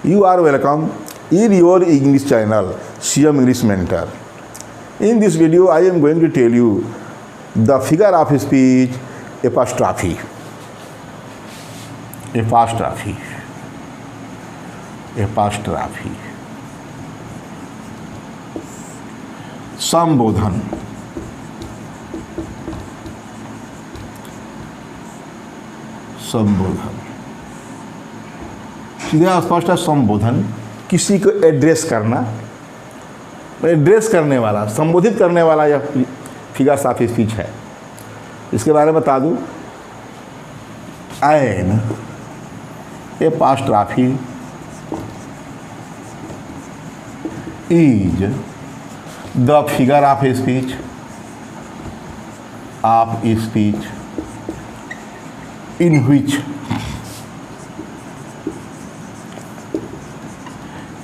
You are welcome in your English channel, CM English Mentor. In this video, I am going to tell you the figure of speech apostrophe. Apostrophe. Apostrophe. संबोधन. संबोधन सीधे स्पष्ट है. संबोधन किसी को address करना, एड्रेस करने वाला, संबोधित करने वाला यह फिगर्स ऑफ स्पीच है. इसके बारे में बता दूं. An apostrophe is the figure of speech in which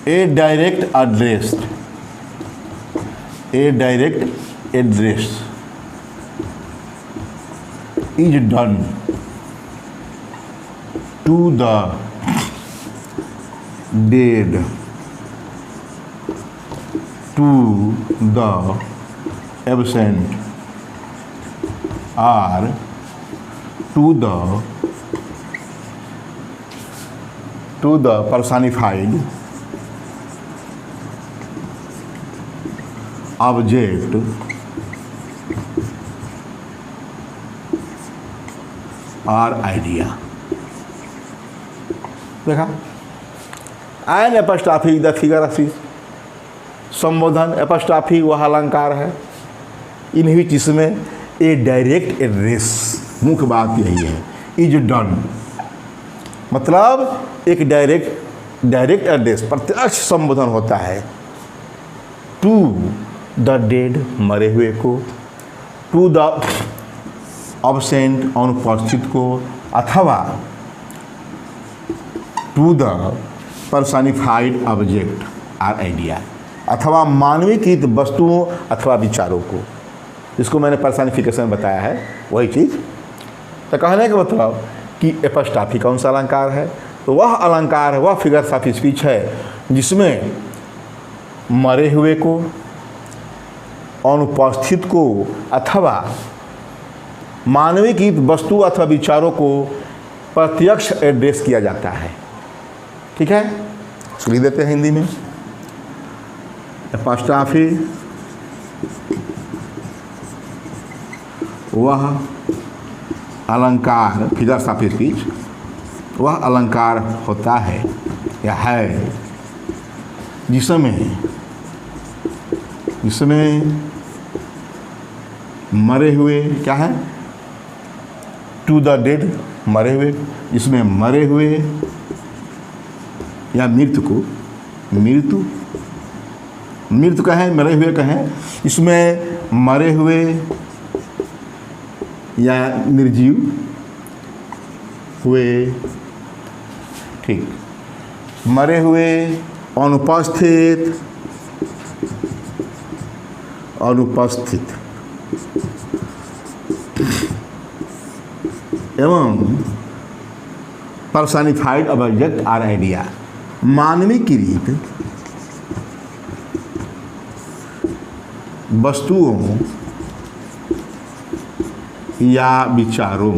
a direct address is done to the dead, to the absent, or to the personified object or idea. देखा. An apostrophe the figure of speech. संबोधन apostrophe वह अलंकार है इन विच इसमें ए direct address, मुख्य बात यही है, इज डन मतलब एक डायरेक्ट एड्रेस, प्रत्यक्ष संबोधन होता है. टू द डेड मरे हुए को, टू द अब्सेंट अनुपस्थित को, अथवा टू द पर्सनिफाइड ऑब्जेक्ट और आइडिया, अथवा मानवीकृत वस्तुओं अथवा विचारों को. इसको मैंने पर्सनिफिकेशन बताया है, वही चीज़. तो कहने का मतलब कि एपॉस्ट्रॉफी कौन सा अलंकार है, तो वह अलंकार है, वह फिगर्स ऑफ स्पीच है जिसमें मरे हुए को, अनुपस्थित को, अथवा मानवीय की वस्तु अथवा विचारों को प्रत्यक्ष एड्रेस किया जाता है. ठीक है, इसको लिख देते हैं हिंदी में. एपॉस्ट्रॉफी वह अलंकार, फिगर्स ऑफ स्पीच वह अलंकार होता है या है जिसमें मरे हुए, क्या है, टू द डेड मरे हुए, जिसमें मरे हुए या मृत्यु को, मृत्यु कहें, मरे हुए कहें, इसमें मरे हुए या निर्जीव हुए, ठीक, मरे हुए, अनुपस्थित एवं पर्सनिफाइड ऑब्जेक्ट और आइडिया, मानवीकृत वस्तुओं या विचारों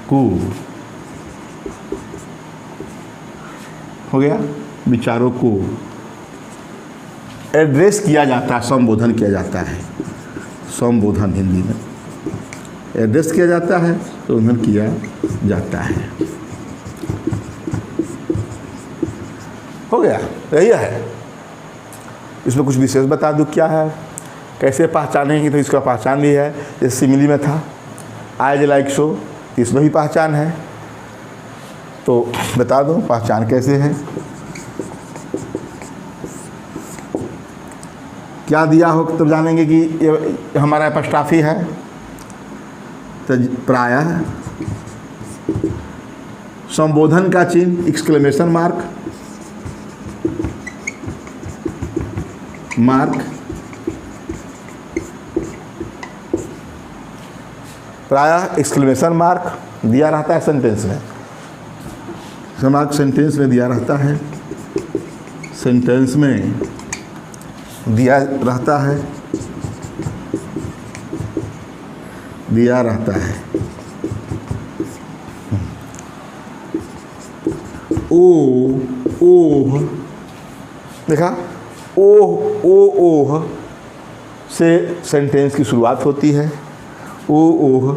को, हो गया, विचारों को एड्रेस किया जाता है, संबोधन किया जाता है. संबोधन हिंदी में एड्रेस किया जाता है, संबोधन किया जाता है. हो गया, यही है. इसमें कुछ विशेष बता दूं क्या है, कैसे पहचानेंगे, तो इसका पहचान भी है. जैसे सिमिली में था एज लाइक सो, इसमें भी पहचान है. तो बता दूं पहचान कैसे है. क्या दिया हो तब जानेंगे कि ये हमारा एपॉस्ट्रॉफी है. तो प्रायः संबोधन का चिन्ह एक्सक्लेमेशन मार्क, प्रायः एक्सक्लेमेशन मार्क दिया रहता है सेंटेंस में. दिमाग सेंटेंस में दिया रहता है, सेंटेंस में दिया रहता है, दिया रहता है। ओह देखा, ओह से सेंटेंस की शुरुआत होती है। ओह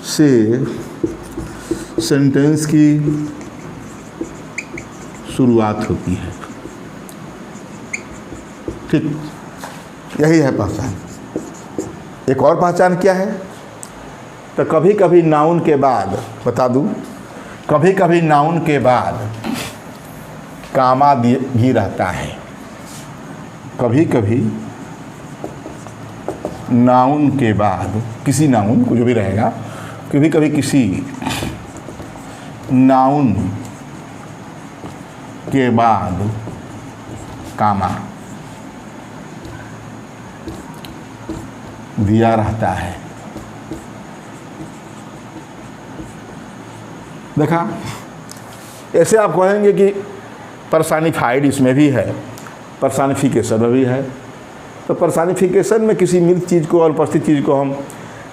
से सेंटेंस की शुरुआत होती है। ठीक, यही है पहचान। एक और पहचान क्या है? तो कभी कभी नाउन के बाद, बता दूं, कभी कभी नाउन के बाद कामा भी रहता है। कभी कभी नाउन के बाद, किसी नाउन को जो भी रहेगा, कभी कभी किसी नाउन के बाद कामा दिया रहता है। देखा, ऐसे आप कहेंगे कि पर्सनिफाइड इसमें भी है, पर्सनिफिकेशन में भी है। तो पर्सनिफिकेशन में किसी मृत चीज़ को और उपस्थित चीज़ को हम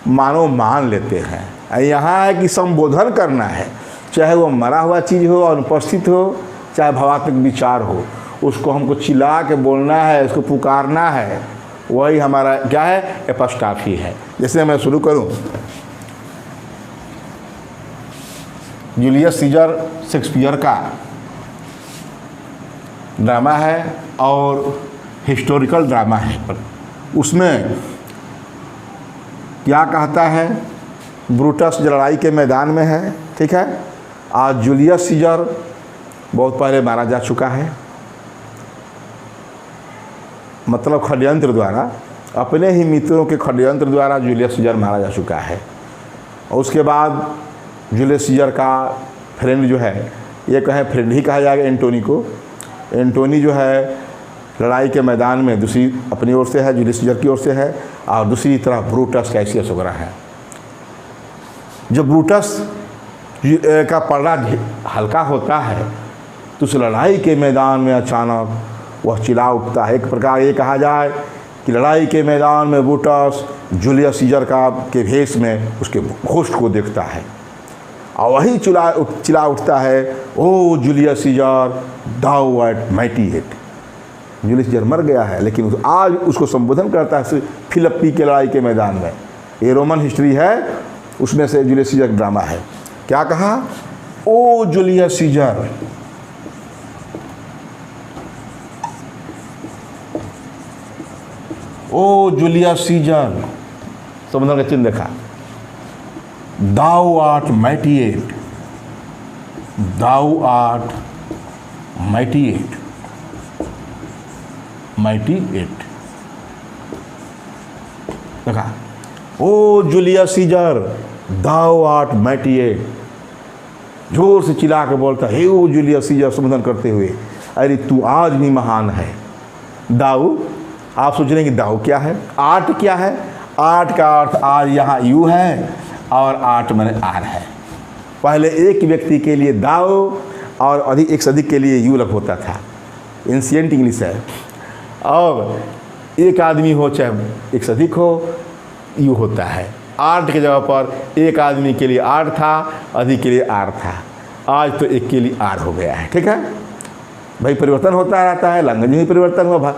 मानो मान लेते हैं। यहाँ है कि संबोधन करना है, चाहे वो मरा हुआ चीज़ हो और उपस्थित हो, चाहे भावात्मक विचार हो, उसको हमको चिल्ला के बोलना है, उसको पुकारना है। वही हमारा क्या है? एपस्टाफी है। जैसे मैं शुरू करूं, जूलियस सीजर शेक्सपियर का ड्रामा है और हिस्टोरिकल ड्रामा है। उसमें क्या कहता है? ब्रूटस लड़ाई के मैदान में है, ठीक है। आज जूलियस सीजर बहुत पहले मारा जा चुका है, मतलब षड्यंत्र द्वारा, अपने ही मित्रों के षड्यंत्र द्वारा जूलियस सीजर मारा जा चुका है। और उसके बाद जूलियस सीजर का फ्रेंड जो है, ये कहें फ्रेंड ही कहा जाएगा एंटोनी को। एंटोनी जो है लड़ाई के मैदान में दूसरी अपनी ओर से है, जूलियस सीजर की ओर से है, और दूसरी तरफ ब्रूटस कैसियस वगैरह है। जब ब्रूटस का पलड़ा हल्का होता है तो उस लड़ाई के मैदान में अचानक वह चिल्ला उठता है। एक प्रकार ये कहा जाए कि लड़ाई के मैदान में ब्रूटस जूलियस सीजर के भेष में उसके होस्ट को देखता है और वही चिल्ला उठता है, O Julius Caesar thou art mighty yet. Julius Caesar मर गया है, लेकिन आज उसको संबोधन करता है फिलिप्पी के लड़ाई के मैदान में। ये रोमन हिस्ट्री है, उसमें से जूलियस सीजर ड्रामा है। क्या कहा? O Julius Caesar, O Julius Caesar, संबोधन का चिन्ह देखा। Thou art mighty yet, thou art mighty yet, mighty yet. देखा, O Julius Caesar thou art mighty yet. जोर से चिल्ला के बोलता है, हे ओ जूलियस सीजर, संबोधन करते हुए, अरे तू आज भी महान है। दाऊ, आप सोच रहे हैं कि दाऊ क्या है? आर्ट क्या है? आर्ट का अर्थ आज यहाँ यू है और आर्ट माने आर है। पहले एक व्यक्ति के लिए दाऊ और अधिक, एक से अधिक के लिए यू लग होता था, एंशिएंट इंग्लिश है। और एक आदमी हो चाहे एक से अधिक हो, यू होता है। आर्ट के जगह पर एक आदमी के लिए आर्ट था, अधिक के लिए आर था। आज तो एक के लिए आर हो गया है, ठीक है भाई। परिवर्तन होता रहता है, लैंग्वेज में परिवर्तन हुआ,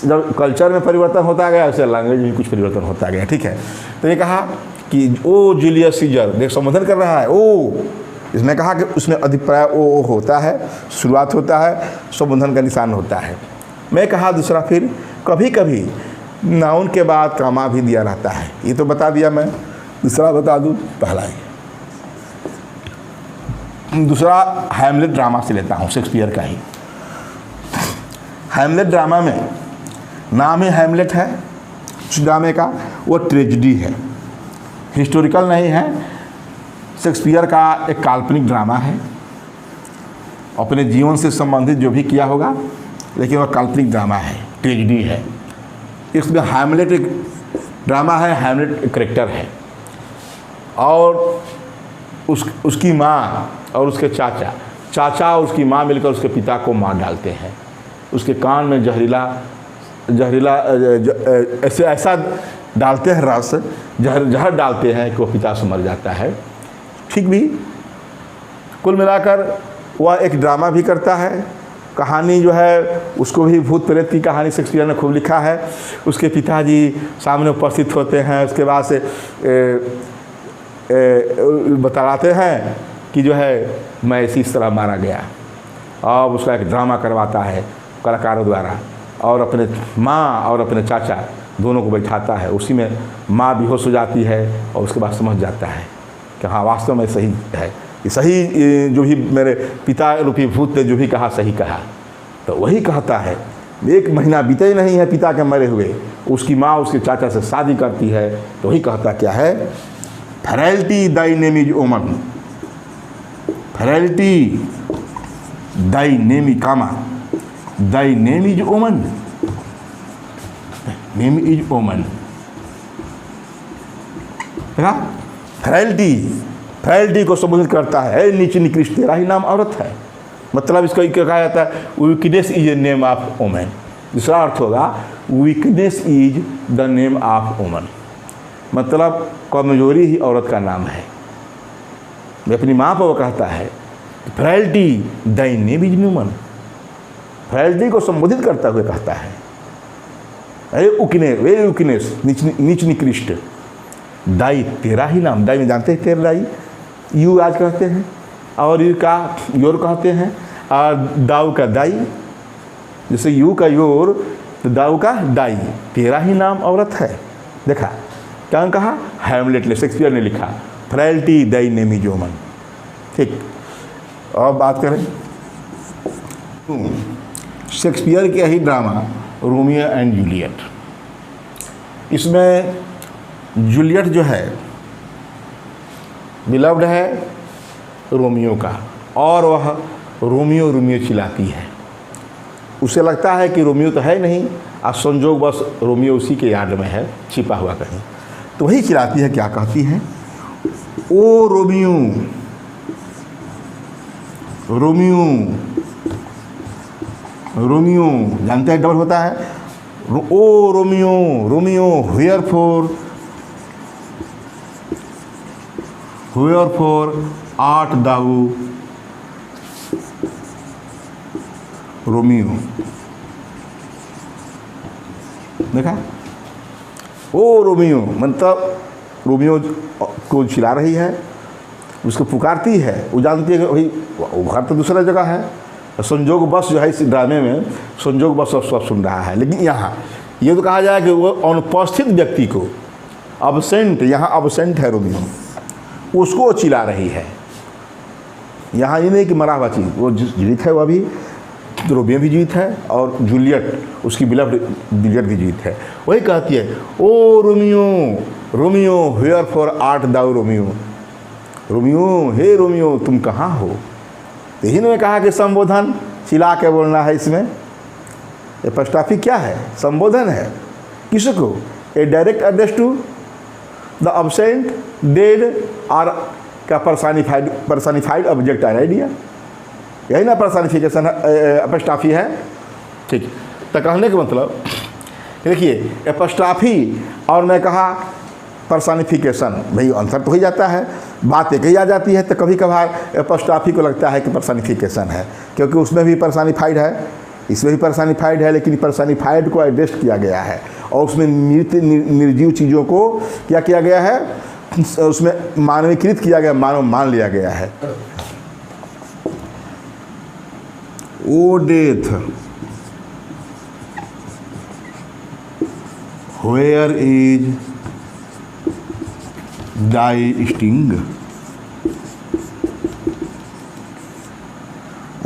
जब कल्चर में परिवर्तन होता गया वैसे लैंग्वेज में कुछ परिवर्तन होता गया, ठीक है। तो ये कहा कि ओ जूलियस सीजर, देख संबोधन कर रहा है ओ, इसमें कहा कि उसमें अधिप्राय ओ होता है, शुरुआत होता है, संबोधन का निशान होता है। मैं कहा दूसरा, फिर कभी कभी नाउन के बाद कामा भी दिया रहता है। ये तो बता दिया मैं, दूसरा बता दूँ। पहला ही दूसरा हैमलेट ड्रामा से लेता हूँ, शेक्सपियर का ही। हैमलेट ड्रामा में नाम ही हैमलेट है, उस ड्रामे का, वो ट्रेजेडी है, हिस्टोरिकल नहीं है। शेक्सपियर का एक काल्पनिक ड्रामा है, अपने जीवन से संबंधित जो भी किया होगा, लेकिन वह काल्पनिक ड्रामा है, ट्रेजेडी है। इसमें हैमलेट एक ड्रामा है, हैमलेट एक कैरेक्टर है, और उसकी माँ और उसके चाचा, चाचा और उसकी माँ मिलकर उसके पिता को मार डालते हैं। उसके कान में जहरीला ऐसा डालते हैं रस, जहर डालते हैं कि वो पिता से मर जाता है। ठीक भी, कुल मिलाकर वह एक ड्रामा भी करता है। कहानी जो है उसको भी भूत प्रेत की कहानी शेक्सपियर ने खूब लिखा है। उसके पिताजी सामने उपस्थित होते हैं, उसके बाद से बताते हैं कि जो है मैं इस तरह मारा गया। और उसका एक ड्रामा करवाता है कलाकारों द्वारा, और अपने माँ और अपने चाचा दोनों को बैठाता है। उसी में माँ बेहोश हो जाती है और उसके बाद समझ जाता है कि हाँ वास्तव में सही है, ये सही जो भी मेरे पिता रूपी भूत ने जो भी कहा सही कहा। तो वही कहता है। 1 महीना बीते ही नहीं है पिता के मरे हुए, उसकी माँ उसके चाचा से शादी करती है। तो वही कहता क्या है, फेराइलिटी thy name is woman, frailty thy name is comma, thy name is woman, name is woman. Frailty को संबोधित करता है, नीचे निकृष्ट तेरा ही नाम औरत है। मतलब इसका क्या कहा जाता है, weakness is a name of women. दूसरा अर्थ होगा weakness is the name of woman, मतलब कमजोरी ही औरत का नाम है। मैं अपनी माँ पर वो कहता है फ्रैलिटी दाई नेम इज वुमन, फ्रैलिटी को संबोधित करता हुए कहता है अरे वे वीकनेस, नीच निकृष्ट, दाई तेरा ही नाम। दाई में जानते हैं तेरा दाई, यू आज कहते हैं, और यू का योर कहते हैं, और दाऊ का दाई, जैसे यू का योर तो दाऊ का दाई। तेरा ही नाम औरत है। देखा क्या कहा, हैमलेट ने, शेक्सपियर ने लिखा फ्रैलिटी दाई नेम इज वुमन। ठीक, अब बात करें शेक्सपियर के ही ड्रामा रोमियो एंड जूलियट। इसमें जूलियट जो है बिलव्ड है रोमियो का, और वह रोमियो चिल्लाती है। उसे लगता है कि रोमियो तो है नहीं, आज संजोग बस रोमियो उसी के यार्ड में है, छिपा हुआ कहीं। तो वही चिल्लाती है, क्या कहती है, ओ रोमियो रोमियो रोमियो, जानते हैं डबल होता है, O Romeo Romeo wherefore art thou Romeo. देखा, ओ रोमियो मतलब रोमियो को चिल्ला रही है, उसको पुकारती है। वो जानती है कि भाई घर तो दूसरा जगह है, संजोग बस जो है इस ड्रामे में संजोग बस सब सुन रहा है। लेकिन यहाँ ये तो कहा जाए कि वो अनुपस्थित व्यक्ति को, अब्सेंट, यहाँ अब्सेंट है रोमियो, उसको चिल्ला रही है। यहाँ ये नहीं कि मरा हुआ चीज़, वो जीवित है, वो अभी रोमियो भी जीवित है, और जूलियट उसकी बिलव्ड जूलियट भी जीवित है। वही कहती है, O Romeo Romeo wherefore art thou Romeo, Romeo हे रोमियो तुम कहाँ हो। तो यही ने कहा कि संबोधन चिल्ला के बोलना है। इसमें एपोस्ट्रोफी क्या है, संबोधन है। किसको, a direct address to the absent, dead, और का पर्सनिफाइड ऑब्जेक्ट और आइडिया, यही ना पर्सनिफिकेशन एपोस्ट्रोफी है। ठीक, तो कहने का मतलब देखिए एपोस्ट्रोफी और मैं कहा पर्सनिफिकेशन, भाई अंतर तो हो जाता है, बात एक ही आ जाती है। तो कभी कभार एपोस्ट्रोफी को लगता है कि पर्सनिफिकेशन है, क्योंकि उसमें भी पर्सनिफाइड है, इसमें भी पर्सनिफाइड है, लेकिन पर्सनिफाइड को एड्रेस किया गया है, और उसमें निर्जीव चीज़ों को क्या किया गया है, उसमें मानवीकृत किया गया, मानव मान लिया गया है। O death where is thy sting,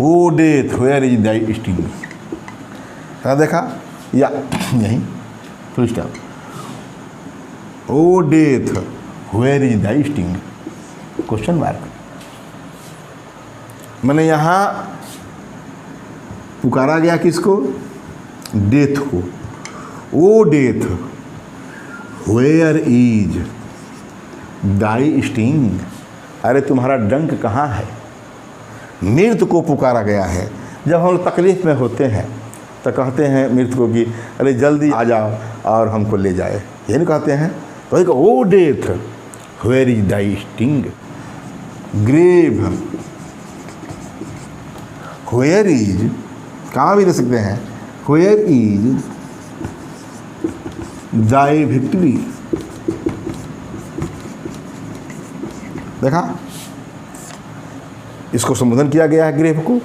O death where is thy sting. देखा, या यहीं full stop, O death where is thy sting, question mark. मैंने यहाँ पुकारा गया किसको, डेथ को, O death where is thy sting, अरे तुम्हारा डंक कहाँ है, मृत को पुकारा गया है। जब हम लोग तकलीफ़ में होते हैं तो कहते हैं मृत को कि अरे जल्दी आ जाओ और हमको ले जाए, ये नहीं कहते हैं। वही को O death where is thy sting, grave where is, कहाँ भी ले सकते हैं, वेयर इज दाई विक्ट्री। देखा, इसको संबोधन किया गया है ग्रेव को,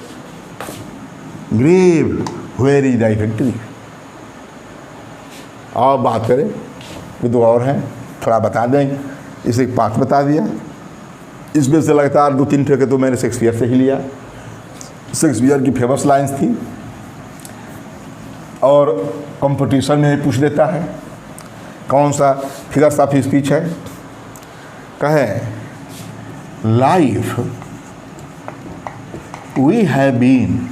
grave where is thy victory. और बात करें ये दो और हैं, थोड़ा बता देंगे। इसे एक पाठ बता दिया, इसमें से लगातार 2-3 ठेके तो मैंने शेक्सपियर से ही लिया। शेक्सपियर की फेमस लाइन्स थी और कंपटीशन में भी पूछ लेता है। कौन सा फिगर्स ऑफ स्पीच है? कहे life we have been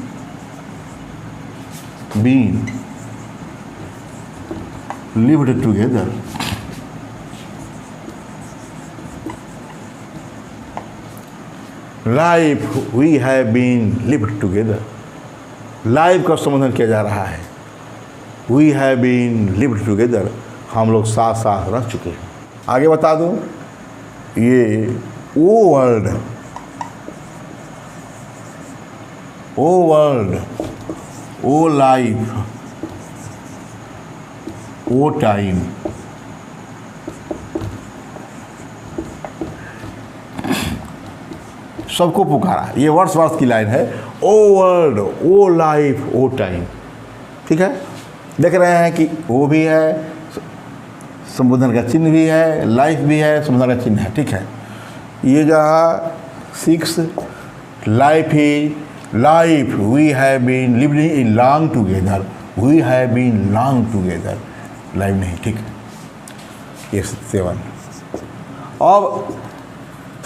lived together, life we have been lived together. Life का संबोधन किया जा रहा है, we have been lived together, हम लोग साथ साथ रह चुके हैं। आगे बता दूं, ये ओ वर्ल्ड, ओ लाइफ, ओ टाइम, सबको पुकारा। ये वर्ड्सवर्थ की लाइन है, ओ वर्ल्ड, ओ लाइफ, ओ टाइम। ठीक है, देख रहे हैं कि वो भी है, संबोधन का चिन्ह भी है, लाइफ भी है, संबोधन का चिन्ह है। ठीक है, ये जो 6 life we have been living in long together, we have been long together, live नहीं। ठीक है, ये 7। अब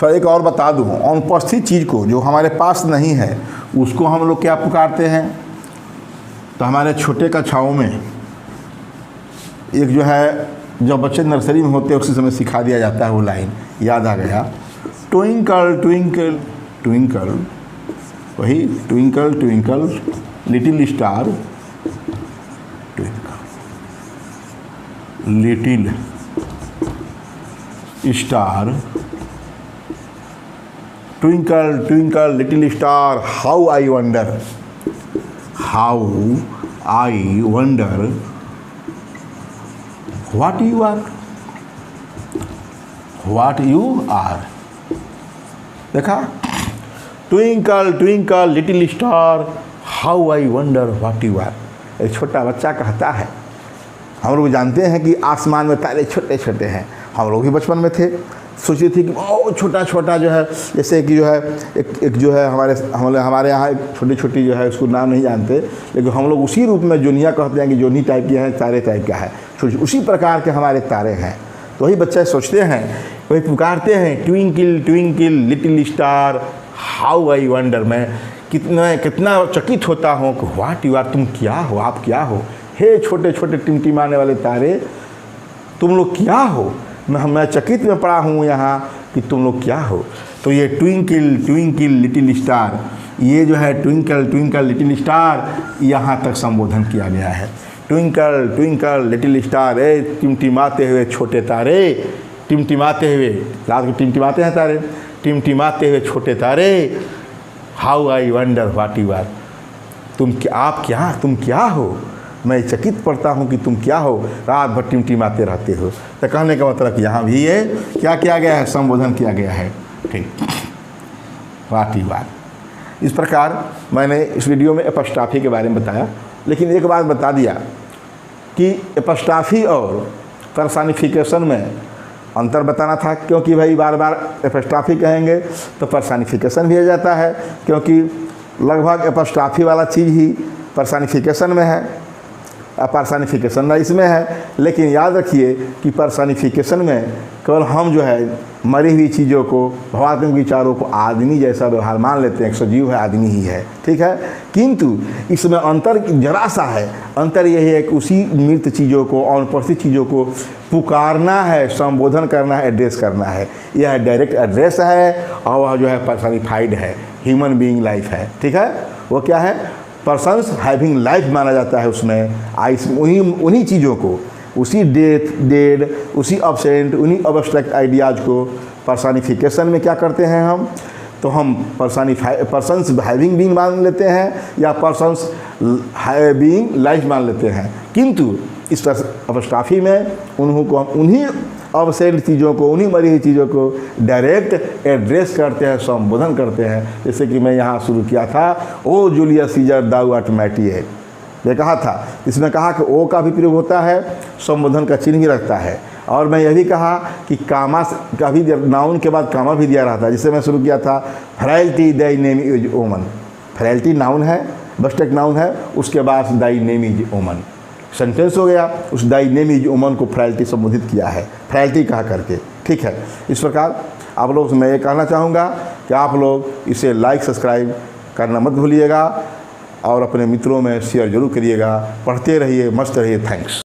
थोड़ा एक और बता दूँ, अनुपस्थित चीज़ को जो हमारे पास नहीं है उसको हम लोग क्या पुकारते हैं? तो हमारे छोटे कक्षाओं में एक जो है, जब बच्चे नर्सरी में होते हैं उसी समय सिखा दिया जाता है, वो लाइन याद आ गया, ट्विंकल ट्विंकल ट्विंकल, वही twinkle twinkle little star, twinkle little star, twinkle twinkle little star, how I wonder what you are. देखा, twinkle twinkle little star, how I wonder what you are. एक छोटा बच्चा कहता है, हम लोग जानते हैं कि आसमान में तारे छोटे छोटे हैं, हम लोग भी बचपन में थे, सोचते थे कि बहुत छोटा छोटा जो है, जैसे कि जो है एक जो है हमारे यहाँ एक छोटी छोटी जो है, उसको नाम नहीं जानते, लेकिन हम लोग उसी रूप में जोनिया कहते हैं कि जोनी टाइप के हैं, तारे टाइप का है, उसी प्रकार के हमारे तारे हैं। तो वही बच्चे सोचते हैं, वही पुकारते हैं, twinkle twinkle little star, how I wonder. मैं कितना चकित होता हूँ कि व्हाट यू आर, तुम क्या हो, आप क्या हो, हे छोटे छोटे टिमटिमाने वाले तारे, तुम लोग क्या हो। मैं चकित में पड़ा हूँ यहाँ कि तुम लोग क्या हो। तो ये ट्विंकल ट्विंकल लिटिल स्टार, ये जो है ट्विंकल ट्विंकल लिटिल स्टार, यहाँ तक संबोधन किया गया है। ट्विंकल ट्विंकल लिटिल स्टार, ए टिमटिमाते हुए छोटे तारे, टिमटिमाते हुए, रात को टिमटिमाते हैं तारे, टिमटिमाते हुए छोटे तारे, how I wonder what you are, तुम क्या हो, मैं चकित पड़ता हूँ कि तुम क्या हो, रात भर टिमटिमाते रहते हो। तो कहने का मतलब यहाँ भी ये क्या किया गया है, संबोधन किया गया है। ठीक, व्हाट यू आर। इस प्रकार मैंने इस वीडियो में एपस्ट्राफी के बारे में बताया, लेकिन एक बात बता दिया कि एपस्ट्राफी और पर्सनिफिकेशन में अंतर बताना था, क्योंकि भाई बार बार एपस्ट्राफी कहेंगे तो पर्सनिफिकेशन भी आ जाता है, क्योंकि लगभग एपस्ट्राफी वाला चीज़ ही पर्सनिफिकेशन में है। पर्सनिफिकेशन इसमें है, लेकिन याद रखिए कि पर्सनिफिकेशन में केवल हम जो है मरी हुई चीज़ों को, भावात्मक विचारों को आदमी जैसा व्यवहार मान लेते हैं, एक सजीव है, आदमी ही है, ठीक है। किंतु इसमें अंतर जरा सा है, अंतर यही है कि उसी मृत चीज़ों को, अनुपस्थित चीज़ों को पुकारना है, संबोधन करना है, एड्रेस करना है। यह डायरेक्ट एड्रेस है और वह जो है पर्सनिफाइड है, ह्यूमन बीइंग लाइफ है, ठीक है। वो क्या है? पर्सन्स हैविंग लाइफ माना जाता है उसमें। उन्हीं चीज़ों को, उसी डेड, उसी अब्सेंट, उन्हीं अब्स्ट्रैक्ट आइडियाज़ को पर्सनिफिकेशन में क्या करते हैं हम? तो हम पर्सन्स हैविंग बीइंग मान लेते हैं या पर्सन्स बीइंग लाइफ मान लेते हैं। किंतु इस अपोस्ट्रोफी में उन्हीं अब्सेंट चीज़ों को, उन्हीं मरी हुई चीज़ों को डायरेक्ट एड्रेस करते हैं, संबोधन करते हैं। जैसे कि मैं यहाँ शुरू किया था, ओ जूलियस सीजर दाउ आर्ट मैटिए, ये कहा था। इसमें कहा कि ओ का भी प्रयोग होता है, संबोधन का चिन्ह भी रखता है। और मैं यह भी कहा कि कामा का भी, नाउन के बाद कामा भी दिया रहता है। जिससे मैं शुरू किया था, frailty thy name is woman. Frailty noun है, बस्टेक नाउन है, उसके बाद thy name is woman sentence हो गया। उस दाई नेम इज वुमन को फ्रैलिटी संबोधित किया है, फ्रैलिटी कहा करके, ठीक है। इस प्रकार आप लोग से मैं ये कहना चाहूँगा कि आप लोग इसे लाइक सब्सक्राइब करना मत भूलिएगा और अपने मित्रों में शेयर जरूर करिएगा। पढ़ते रहिए, मस्त रहिए। थैंक्स।